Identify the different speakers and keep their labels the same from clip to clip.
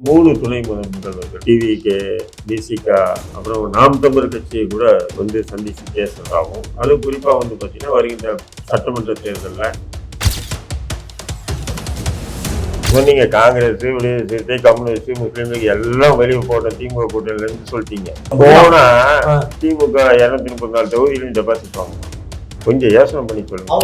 Speaker 1: 3 துணை முதல்வர்கள் டிவிகே, பிசிகா, அப்புறம் நாம் தமிழர் கட்சியை கூட வந்து சந்திச்சு பேசுறதாகவும், அது குறிப்பா வந்து பார்த்தீங்கன்னா வருகின்ற சட்டமன்ற தேர்தலில் சொன்னீங்க காங்கிரஸ், விடுதலை, கம்யூனிஸ்ட், முஸ்லீம் எல்லாம் வெளியே போட்ட திமுக கூட்டணியிலேருந்து சொல்லிட்டீங்க. போனா திமுக 234 தொகுதியிலும் டெபாசிட் வாங்க. கொஞ்சம் யோசனை பண்ணி சொல்லுங்க.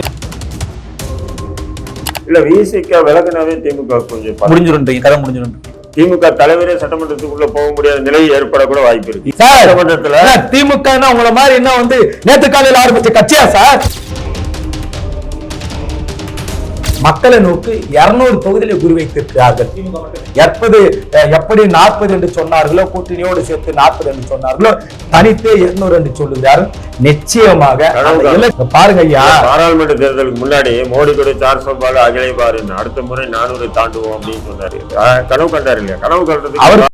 Speaker 1: இல்ல விசிகா விலகினாவே திமுக கொஞ்சம்
Speaker 2: முடிஞ்சிருந்தீங்க, கதை முடிஞ்சிருந்தீங்க.
Speaker 1: திமுக தலைவரே சட்டமன்றத்துக்குள்ள போக முடியாத நிலை ஏற்படக்கூட வாய்ப்பு இருக்கு. சட்டமன்றத்துல
Speaker 2: திமுக உங்களை மாதிரி என்ன வந்து நேற்று காலையில் ஆரம்பிச்ச கட்சியா சார்? மக்களை நோக்கி 200 தொகுதிகளை குறிவைத்திருக்கிறார்கள். எப்படி 40 என்று சொன்னார்களோ, கூட்டணியோடு சேர்த்து 40 என்று சொன்னார்களோ, தனித்தே 200 என்று சொல்லுகிறார்கள். நிச்சயமாக பாருங்க ஐயா,
Speaker 1: பாராளுமன்ற தேர்தலுக்கு முன்னாடி மோடி கூட 400 அகிலை பாரு, அடுத்த முறை 400 தாண்டுவோம் அப்படின்னு சொன்னாரு. கனவு கண்டாரு இல்லையா? கனவு கண்டது அவர்.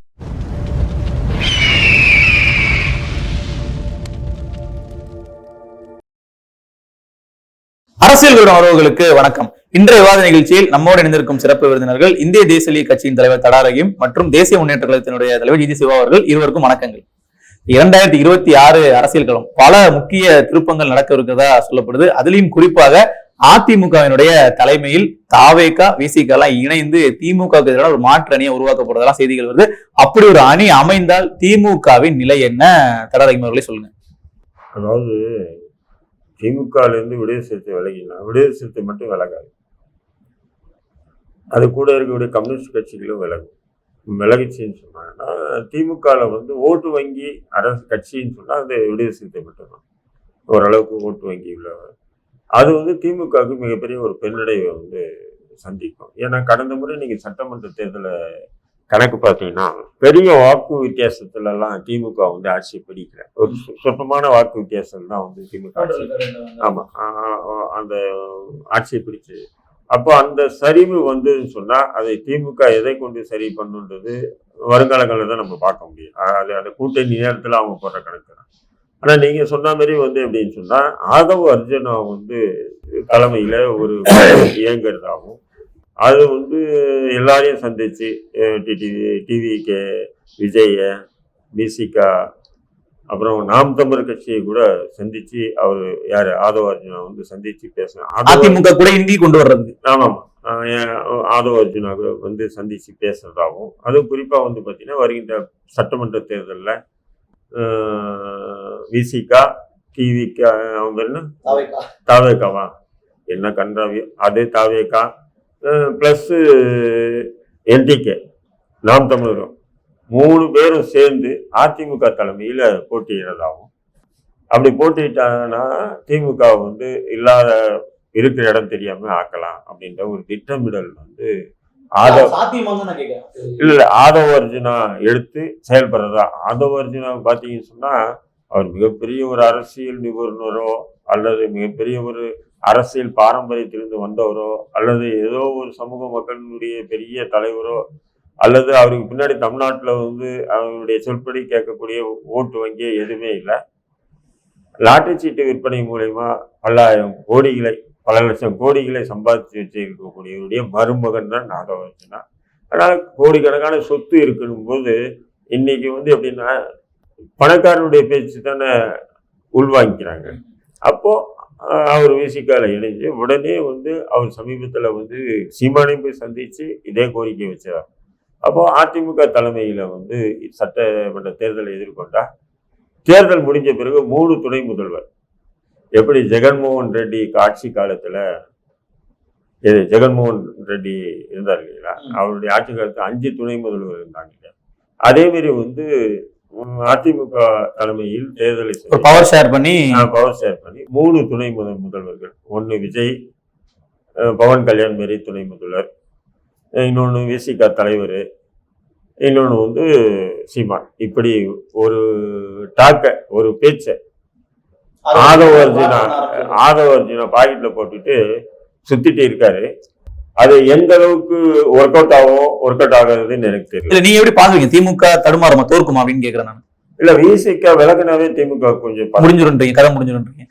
Speaker 2: அரசியல் உறவுகளுக்கு வணக்கம். இன்றைய விவாத நிகழ்ச்சியில் நம்மோடு இணைந்திருக்கும் சிறப்பு விருந்தினர்கள் இந்திய தேசிய கட்சியின் தலைவர் தடா ரஹீம் மற்றும் தேசிய முன்னேற்ற கழகத்தினுடைய தலைவர் ஜிதி சிவா அவர்கள். இருவருக்கும் வணக்கங்கள். 2026 அரசியல் களம் பல முக்கிய திருப்பங்கள் நடக்க இருக்கிறதா சொல்லப்படுது. அதிலையும் குறிப்பாக அதிமுகவினுடைய தலைமையில் தாவேகா, விசிகா எல்லாம் இணைந்து திமுகவுக்கு எதிரான ஒரு மாற்று அணியை உருவாக்கப்படுறதெல்லாம் செய்திகள் வருது. அப்படி ஒரு அணி அமைந்தால் திமுகவின் நிலை என்ன? தடா ரஹீம் அவர்களே சொல்லுங்க.
Speaker 1: அதாவது திமுகல இருந்து விடுதலை சிறுத்தை விலகினா விடுதலை சிறுத்தை மட்டும் விலகாது, அது கூட இருக்கக்கூடிய கம்யூனிஸ்ட் கட்சிகளும் விலகிச்சுன்னு சொன்னாங்கன்னா, திமுகல வந்து ஓட்டு வங்கி அரசு கட்சின்னு சொன்னா அது விடுதலை சிறுத்தை மட்டும்தான் ஓரளவுக்கு ஓட்டு வங்கி உள்ள. அது வந்து திமுகவுக்கு மிகப்பெரிய ஒரு பெருநடைவை வந்து சந்திக்கும். ஏன்னா கடந்த முறை நீங்க சட்டமன்ற தேர்தலை கணக்கு பார்த்தீங்கன்னா பெரிய வாக்கு வித்தியாசத்துல எல்லாம் திமுக வந்து ஆட்சியை பிடிக்கிற ஒரு சொற்பமான வாக்கு வித்தியாசம் தான் வந்து திமுக ஆட்சி. ஆமா, அந்த ஆட்சியை பிடிச்சு. அப்போ அந்த சரிவு வந்து சொன்னா அதை திமுக எதை கொண்டு சரி பண்ணுன்றது வருங்காலங்களில் தான் நம்ம பார்க்க முடியும். அது அந்த கூட்டணி நேரத்தில் அவங்க போடுற கணக்கு தான். ஆனா நீங்க சொன்ன மாதிரி வந்து எப்படின்னு சொன்னா ஆதவ் அர்ஜுனா வந்து தலைமையில ஒரு இயங்குறதாகவும், அது வந்து எல்லாரையும் சந்திச்சு டிவிகே, விஜய, பிசிகா, அப்புறம் நாம் தமிழர் கட்சியை கூட சந்திச்சு அவர் யாரு ஆதவ் அர்ஜுனா வந்து சந்திச்சு பேசினார்.
Speaker 2: அதிமுக கூட இந்தி கொண்டு வர்றது.
Speaker 1: ஆமாம், ஆதவ் அர்ஜுனா வந்து சந்திச்சு பேசுறதாகவும், அதுவும் குறிப்பா வந்து பார்த்தீங்கன்னா வருகின்ற சட்டமன்ற தேர்தலில் விசிகா, டிவிகா, அவங்க என்ன தாவேகாவா என்ன கன்றாவி, அது தாவேகா பிளஸ் என்டிகே, நாம் தமிழரும் 3 பேரும் சேர்ந்து அதிமுக தலைமையில போட்டியிடறதாகும். அப்படி போட்டிட்டாங்கன்னா திமுக வந்து இல்லாத இருக்கிற இடம் தெரியாம ஆக்கலாம் அப்படின்ற ஒரு திட்டமிடல் வந்து ஆதவ் அர்ஜுனா எடுத்து செயல்படுறதா. ஆதவ் அர்ஜுனா பாத்தீங்கன்னு சொன்னா அவர் மிகப்பெரிய ஒரு அரசியல் நிபுணரோ அல்லது மிகப்பெரிய ஒரு அரசியல் பாரம்பரியத்திலிருந்து வந்தவரோ அல்லது ஏதோ ஒரு சமூக மக்களுடைய பெரிய தலைவரோ அல்லது அவருக்கு பின்னாடி தமிழ்நாட்டில் வந்து அவருடைய சொற்படி கேட்கக்கூடிய ஓட்டு வங்கியே எதுவுமே இல்லை. லாட்டரி சீட்டு விற்பனை மூலயமா பல லட்சம் கோடிகளை சம்பாதிச்சு வச்சிருக்கக்கூடியவருடைய மருமகன் தான் ஆதவ் அர்ஜுனா. அதனால கோடிக்கணக்கான சொத்து இருக்கணும் போது இன்னைக்கு வந்து எப்படின்னா பணக்காரனுடைய பேச்சு தானே உள்வாங்கிக்கிறாங்க. அப்போ அவர் விசிகால இணைஞ்சு உடனே வந்து அவர் சமீபத்தில் வந்து சீமானை போய் சந்திச்சு இதே கோரிக்கை வச்சார். அப்போ அதிமுக தலைமையில வந்து சட்டமன்ற தேர்தலை எதிர்கொண்டா தேர்தல் முடிஞ்ச பிறகு 3 துணை முதல்வர், எப்படி ஜெகன்மோகன் ரெட்டி ஆட்சி காலத்துல ஜெகன்மோகன் ரெட்டி இருந்தார் இல்லைங்களா, அவருடைய ஆட்சி காலத்துல 5 துணை முதல்வர் இருந்தாங்க. அதே மாதிரி வந்து அதிமுக தலைமையில் தேர்தலை
Speaker 2: பவர் ஷேர் பண்ணி
Speaker 1: 3 துணை முதல்வர்கள், ஒன்று விஜய், பவன் கல்யாண் மாரி துணை முதல்வர், இன்னொன்று விசிகா தலைவர், இன்னொன்று வந்து சீமான். இப்படி ஒரு ஒரு பேச்சை ஆதவ் அர்ஜுனா பாக்கெட்ல போட்டுட்டு சுத்திட்டு இருக்காரு. அது எந்த அளவுக்கு ஒர்க் அவுட் ஆகுதுன்னு எனக்கு தெரியல.
Speaker 2: நீங்க எப்படி பாக்குறீங்க? திமுக தடுமாறுமா, தோற்குமா அப்படின்னு கேக்குறேன் நான்.
Speaker 1: இல்ல விசிகா விலகினாவே திமுக கொஞ்சம்
Speaker 2: முடிஞ்சிருன்றீங்க, கதை முடிஞ்சிருன்றீங்க.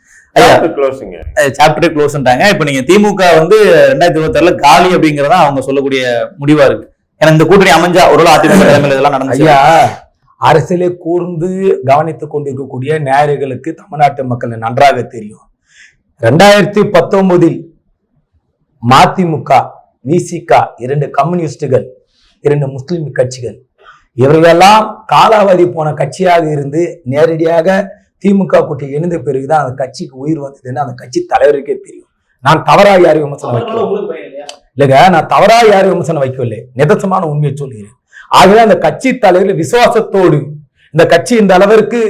Speaker 2: சாப்டர் க்ளோஸ்ன்றாங்க. இப்ப நீங்க திமுக வந்து 2026 காலி அப்படிங்கறதா அவங்க சொல்லக்கூடிய முடிவா இருக்கு. ஏன்னா இந்த கூட்டணி அமைஞ்சா ஒரு அதிமுக தலைமையில் இதெல்லாம் நடந்துச்சு.
Speaker 3: ஐயா, அரசியலை கூர்ந்து கவனித்துக் கொண்டிருக்கக்கூடிய நேயர்களுக்கு தமிழ்நாட்டு மக்கள் நன்றாக தெரியும். 2019 மதிமுக, விசிக, 2 கம்யூனிஸ்டுகள், 2 முஸ்லிம் கட்சிகள், இவர்களெல்லாம் காலாவதி போன கட்சியாக இருந்து நேரடியாக திமுக கூட்டணி இணைந்த பிறகுதான் அந்த கட்சிக்கு உயிர் வந்ததுன்னு அந்த கட்சி தலைவருக்கே தெரியும். நான் தவறாக யாரும் விமர்சனம் வைக்கல இல்லைங்க, நான் தவறாக யாரும் விமர்சனம் வைக்கவில்லை, நிதர்சனமான உண்மையை சொல்கிறேன். ஆகவே அந்த கட்சி தலைவர்கள் விசுவாசத்தோடு இந்த கட்சி இந்த அளவிற்கு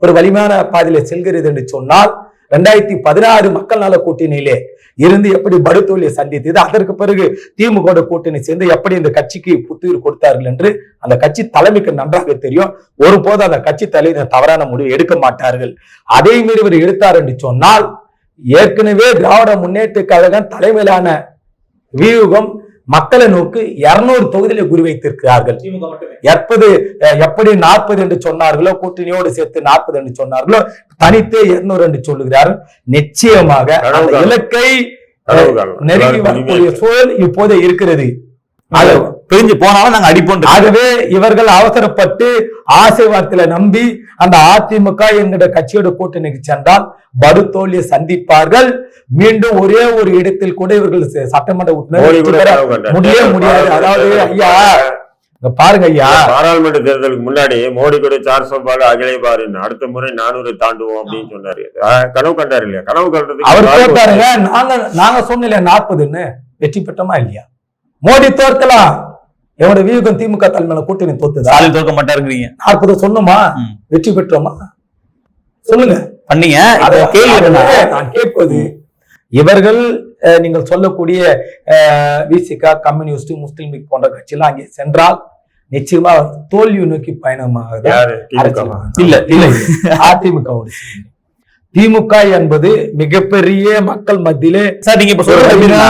Speaker 3: ஒரு வலிமையான பாதையில செல்கிறது என்று சொன்னால் 2016 மக்கள் நல கூட்டணியிலே இருந்து எப்படி படுதோல்வியை சந்தித்தது, அதற்கு பிறகு திமுக கூட்டணி சேர்ந்து எப்படி இந்த கட்சிக்கு புத்துயிர் கொடுத்தார்கள் என்று அந்த கட்சி தலைமைக்கு நன்றாக தெரியும். ஒருபோது அந்த கட்சி தலைவர் தவறான முடிவு எடுக்க மாட்டார்கள். அதே மீறி இவர் எடுத்தார் என்று சொன்னால் ஏற்கனவே திராவிட முன்னேற்ற கழகம் தலைமையிலான வியூகம் மக்களை நோக்கி 200 தொகுதியில குறிவைத்திருக்கிறார்கள். எப்படி 40 என்று சொன்னார்களோ, கூட்டணியோடு சேர்த்து 40 என்று சொன்னார்களோ, தனித்தே 200 என்று சொல்லுகிறார்கள். நிச்சயமாக அந்த இலக்கை நெருங்கி வரக்கூடிய சூழல் இப்போதே இருக்கிறது.
Speaker 2: பிரிஞ்சு போனாலும் நாங்க அடிப்போம்.
Speaker 3: ஆகவே இவர்கள் அவசரப்பட்டு ஆசை வார்த்தையில நம்பி அந்த அதிமுக என்கிற கட்சியோட கூட்டணிக்கு சென்றால் படுதோல்வியை சந்திப்பார்கள். மீண்டும் ஒரே ஒரு இடத்தில் கூட இவர்கள் சட்டமன்ற உறுப்பினர் முடியாது. அதாவது ஐயா பாருங்க ஐயா,
Speaker 1: பாராளுமன்ற தேர்தலுக்கு முன்னாடி மோடி கூட 400 அகிலே பாருன்னு அடுத்த முறை 400 தாண்டுவோம் அப்படின்னு சொன்னாரு. கனவு கண்டாரு இல்லையா? கனவு கண்டது
Speaker 3: அவர் கேட்டாருங்க. நாங்க சொன்னல 40ன்னு வெற்றி பெற்றோமா இல்லையா? மோடி தோற்கலாம், எவனோட வியூகம் திமுக தலைமையில கூட்டணி தோத்துதா?
Speaker 2: தோற்க மாட்டாருங்க.
Speaker 3: 40 சொன்னோமா? வெற்றி பெற்றோமா? சொல்லுங்க
Speaker 2: பண்ணீங்க.
Speaker 3: கேள்வி நான் கேட்பது, இவர்கள் நீங்கள் சொல்லக்கூடிய விசிக, கம்யூனிஸ்ட், முஸ்லிம் லீக் போன்ற கட்சியெல்லாம் அங்கே சென்றால் நிச்சயமா தோல்வி நோக்கி பயணமாக அதிமுகவோடு. திமுக என்பது மிகப்பெரிய மக்கள் மத்தியிலே
Speaker 2: சார் நீங்க இப்ப சொல்ற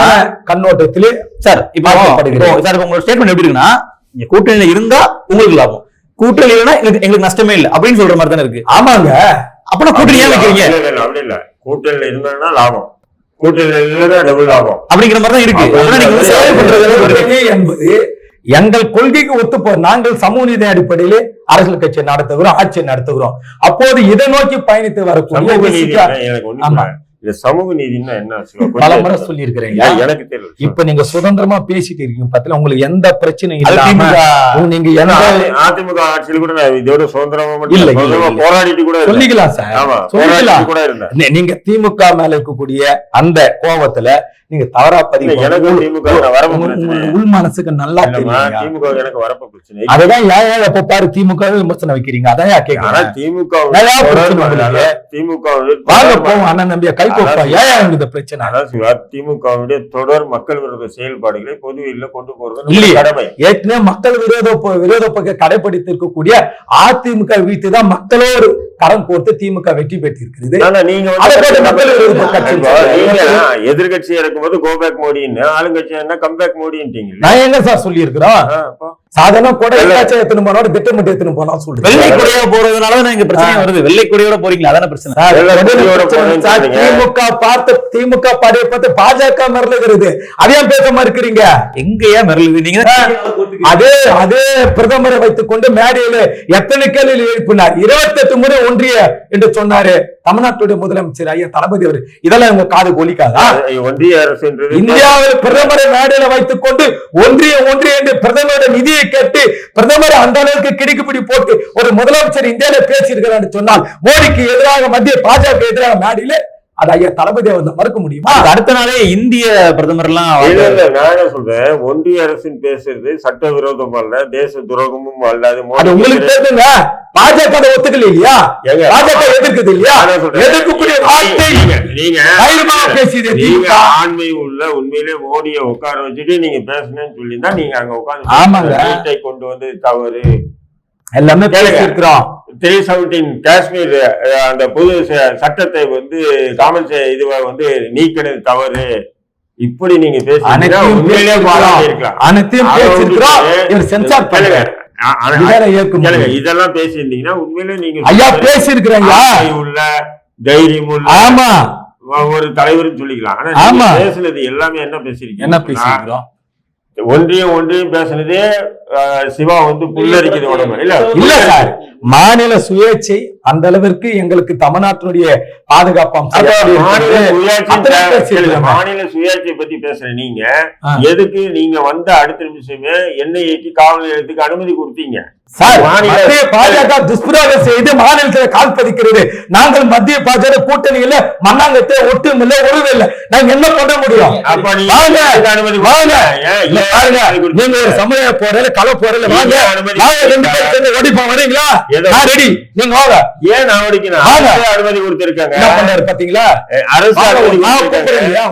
Speaker 3: கண்ணோட்டத்திலே
Speaker 2: சார் இப்ப உங்களோட ஸ்டேட்மெண்ட் எப்படி இருக்குன்னா, கூட்டணியில இருந்தா உங்களுக்கு லாபம், கூட்டணி இல்லைன்னா எங்களுக்கு நஷ்டமே இல்லை அப்படின்னு சொல்ற மாதிரி தானே இருக்கு.
Speaker 3: ஆமாங்க,
Speaker 2: அப்பனா கூட்டணி ஏன் வைக்கிறீங்க?
Speaker 1: அப்படி இல்ல, கூட்டணியில இருந்தா லாபம், கூட்டணியில இல்லைன்னா டபுள் லாபம்
Speaker 2: அப்படிங்கிற மாதிரி தான் இருக்கு.
Speaker 3: என்பது எங்கள் கொள்கைக்கு ஒத்துப்போ, நாங்கள் சமூக நீதி அடிப்படையிலே அரசியல் கட்சியை நடத்துகிறோம், ஆட்சியை நடத்துகிறோம். அப்போது இதை நோக்கி பயணித்து வரக்கூடிய
Speaker 1: சமூக நீதினா என்ன
Speaker 3: பல முறை சொல்லி இருக்கிறேன்.
Speaker 1: எனக்கு தெரியல.
Speaker 3: இப்ப நீங்க சுதந்திரமா பேசிட்டு இருக்கீங்க பத்தில, உங்களுக்கு எந்த பிரச்சனையும் இல்லாம நீங்க
Speaker 1: அதிமுக ஆட்சியில் கூட இதோட சுதந்திரமா போராடிட்டு கூட
Speaker 3: சொல்லிக்கலாம் சார், சொல்லிக்கலாம்
Speaker 1: கூட இருந்தேன்.
Speaker 3: நீங்க திமுக மேல இருக்கக்கூடிய அந்த கோபத்துல நீங்க தவறா பதிவு, உள் மனசுக்கு நல்லா
Speaker 1: திமுக எனக்கு வரப்ப பிரச்சனை.
Speaker 3: அதுதான் ஏன் எப்ப பாரு திமுக விமர்சனம் வைக்கிறீங்க? அதான் கேட்கிறேன்.
Speaker 1: திமுக
Speaker 3: வாங்க போவோம் அண்ணன் நம்பிய கை கோப்பா, ஏன் இந்த பிரச்சனை?
Speaker 1: திமுகவுடைய தொடர் மக்கள் விரோத செயல்பாடுகளை பொதுவெளியில கொண்டு போறது
Speaker 3: இல்லையா?
Speaker 1: கடமை.
Speaker 3: ஏற்கனவே மக்கள் விரோத பக்க கடைபிடித்து இருக்கக்கூடிய அதிமுக வீட்டுதான் மக்களோடு கரம் கோர்த்து திமுக வெற்றி பெற்றிருக்கிறது.
Speaker 1: நீங்க எதிர்கட்சி இருக்கும்போது கோபேக் மோடின்னு, ஆளுங்கட்சி என்ன கம்பேக் மோடின்றீங்க.
Speaker 3: நான் எங்க சார் சொல்லி இருக்கிறோம்? சாதாரண கூட எத்தனை போனோட திட்டமிட்டு எத்தனை போனா சொல்றேன்.
Speaker 2: வெள்ளை கொடையோட போறதுனால நீங்க பிரச்சனை வருது. வெள்ளை கொடையோட போறீங்களா? அதான பிரச்சனை.
Speaker 3: திமுக பார்த்து திமுக படைய பார்த்து பாஜக மிரளுகிறது. அதையும் பேச மறுக்கிறீங்க.
Speaker 2: எங்கயா மிரளுது? நீங்க
Speaker 3: அதே பிரதமரை வைத்துக் கொண்டு மேடையில எத்தனை கேள்வி எழுப்பினார். 28 முறை ஒன்றிய என்று சொன்னாரு தமிழ்நாட்டுடைய முதலமைச்சர் ஐயா தளபதி அவர். இதெல்லாம் உங்க காது ஒலிக்காதா?
Speaker 1: ஒன்றிய அரசு
Speaker 3: இந்தியாவில் பிரதமரை மேடையில வைத்துக் கொண்டு ஒன்றிய என்று பிரதமரோட நிதியை கேட்டு பிரதமர் அந்த அளவுக்கு கிடுக்குப்பிடி போட்டு ஒரு முதலமைச்சர் இந்தியாவில பேசியிருக்கிறார் சொன்னால் மோடிக்கு எதிராக மத்திய பாஜக எதிராக மேடையில அது ஐயா தளபதி வந்து மறுக்க முடியுமா?
Speaker 2: அடுத்த நாளே இந்திய பிரதமர் எல்லாம்
Speaker 1: நான் சொல்றேன், ஒன்றிய அரசின் பேசுறது சட்ட விரோதம் அல்ல, தேச துரோகமும் அல்லாது.
Speaker 3: உங்களுக்கு தெரியுங்க, பாஜக ஒத்துக்கல இல்லையா? பாஜக எதிர்க்குது இல்லையா? எதிர்க்கக்கூடிய வார்த்தை
Speaker 1: நீங்க ஆண்மை உள்ள உண்மையிலே மோடியை உட்கார வச்சுட்டு நீங்க பேசணும்னு சொல்லியிருந்தா நீங்க அங்க உட்கார்ந்து
Speaker 3: ஆமாங்க
Speaker 1: வீட்டை கொண்டு வந்து தவறு
Speaker 3: எல்லாமே பேசியிருக்கிறோம்.
Speaker 1: 317 காஷ்மீர் அந்த பொது சட்டத்தை வந்து காமன் இதுவா வந்து நீக்கினது தவறு. இப்படி நீங்க இதெல்லாம் பேசியிருந்தீங்கன்னா உண்மையிலே நீங்க
Speaker 3: ஐயா பேசியிருக்கிறீங்க
Speaker 1: உள்ள தைரியம் உள்ள
Speaker 3: ஆமா ஒரு
Speaker 1: தலைவர்னு சொல்லிக்கலாம். ஆனா பேசுனது எல்லாமே என்ன பேசிருக்கீங்க?
Speaker 3: என்ன பேசியிருக்கிறோம்?
Speaker 1: ஒன்றியம் பேசுனதே சிவா வந்து புல்லரிக்குது உடம்பு
Speaker 3: இல்ல சார், மாநில சுயேட்சை அந்த அளவிற்கு எங்களுக்கு தமிழ்நாட்டினுடைய பாதுகாப்பு
Speaker 1: மாநில சுயாட்சியை பத்தி பேசுற நீங்க எதுக்கு நீங்க வந்த அடுத்த நிமிஷமே என்ஐஏக்கு காவல் நிலையத்துக்கு அனுமதி கொடுத்தீங்க?
Speaker 3: பாஜக துஷ்பிரயோகம் செய்து மாநிலத்தில் கால் பதிக்கிறது. நாங்கள் மத்திய பாஜக கூட்டணியில மண்ணாங்கத்தை ஒட்டும் இல்லை, ஒருவே இல்லை. நாங்க என்ன பண்ண முடியும்? நீங்க ஒரு சமய போறல கல போறல வாங்க, ஓடிப்போம் வரீங்களா? ரெடி, நீங்க வாங்க.
Speaker 1: ஏன் நான் ஓடிக்கணும்? அனுமதி கொடுத்திருக்காங்க.
Speaker 3: என்ன பண்ணாரு பாத்தீங்களா? அரசு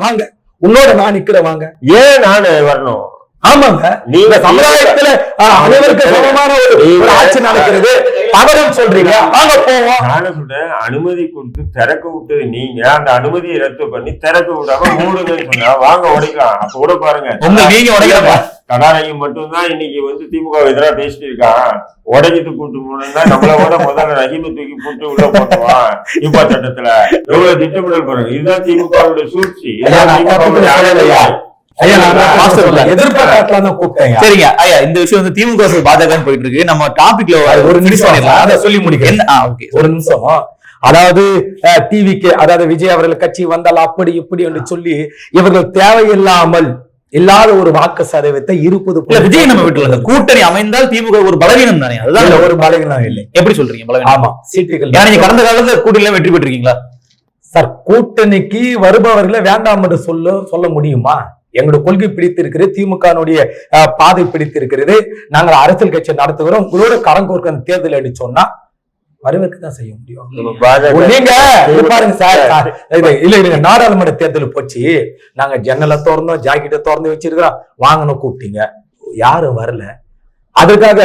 Speaker 3: வாங்க, உன்னோட நான் நிக்கிறேன் வாங்க.
Speaker 1: ஏன் நானு வரணும்?
Speaker 3: ஆமாங்க, நீங்க சமுதாயத்துல அனைவருக்கு சமமான ஒரு ஆட்சி நடக்கிறது தவறுன்னு சொல்றீங்க. வாங்க போவோம்.
Speaker 1: நானும் சொல்றேன், அனுமதி கொடுத்து திறக்க விட்டது நீங்க, அந்த அனுமதியை ரத்து பண்ணி திறக்க விடாம மூடுங்கன்னு சொன்னா வாங்க உடைக்கலாம். அப்ப கூட பாருங்க,
Speaker 2: நீங்க உடைக்கலாம்.
Speaker 1: கடாரையும் மட்டும்தான் இன்னைக்கு வந்து திமுக எதிராக பேசிட்டு இருக்கான். உடைக்கிட்டு கூட்டு போனா நம்மளோட முதல்ல ரஹீமை தூக்கி போட்டு உள்ள போட்டுவான். இப்ப சட்டத்துல எவ்வளவு திட்டமிடல் பாருங்க. இதுதான் திமுகவுடைய சூழ்ச்சி.
Speaker 2: சரிங்க ஐயா, இந்த விஷயம் வந்து திமுக பாஜக போயிட்டு இருக்கு. நம்ம டாபிக்ல ஒரு நிமிஷம் சொல்லி முடிக்கிறேன்.
Speaker 3: ஒரு நிமிஷம். அதாவது டிவிக்கு, அதாவது விஜய் அவர்கள் கட்சி வந்தால் அப்படி இப்படி என்று சொல்லி இவர்கள் தேவையில்லாமல் இல்லாத ஒரு வாக்கு சதவீதத்தை இருப்பது.
Speaker 2: விஜய் நம்ம வீட்டுல கூட்டணி அமைந்தால் திமுக ஒரு பலவீனம் தானே? அதுதான்
Speaker 3: ஒரு பலவீனம் இல்லை.
Speaker 2: எப்படி சொல்றீங்க பலவீனம்?
Speaker 3: ஆமா, சீட்டுகள்.
Speaker 2: நீங்க கடந்த காலத்துல கூட்டணியில வெற்றி பெற்றிருக்கீங்களா
Speaker 3: சார்? கூட்டணிக்கு வருபவர்களை வேண்டாம் என்று சொல்ல முடியுமா? எங்களுடைய கொள்கை பிடித்திருக்கிறது, திமுகனுடைய பாதை பிடித்திருக்கிறது. நாங்கள் அரசியல் கட்சி நடத்துகிறோம். உங்களோட கரங்கோர்க்க தேர்தல் அடிச்சோம்னா வரவேற்க தான் செய்ய முடியும். நீங்க பாருங்க சார், இல்ல நாடாளுமன்ற தேர்தல் போச்சு, நாங்க ஜன்னலை திறந்தோம், ஜாக்கெட்டை திறந்து வச்சிருக்கிறோம், வாங்கணும் கூப்பிட்டீங்க, யாரும் வரல. அதுக்காக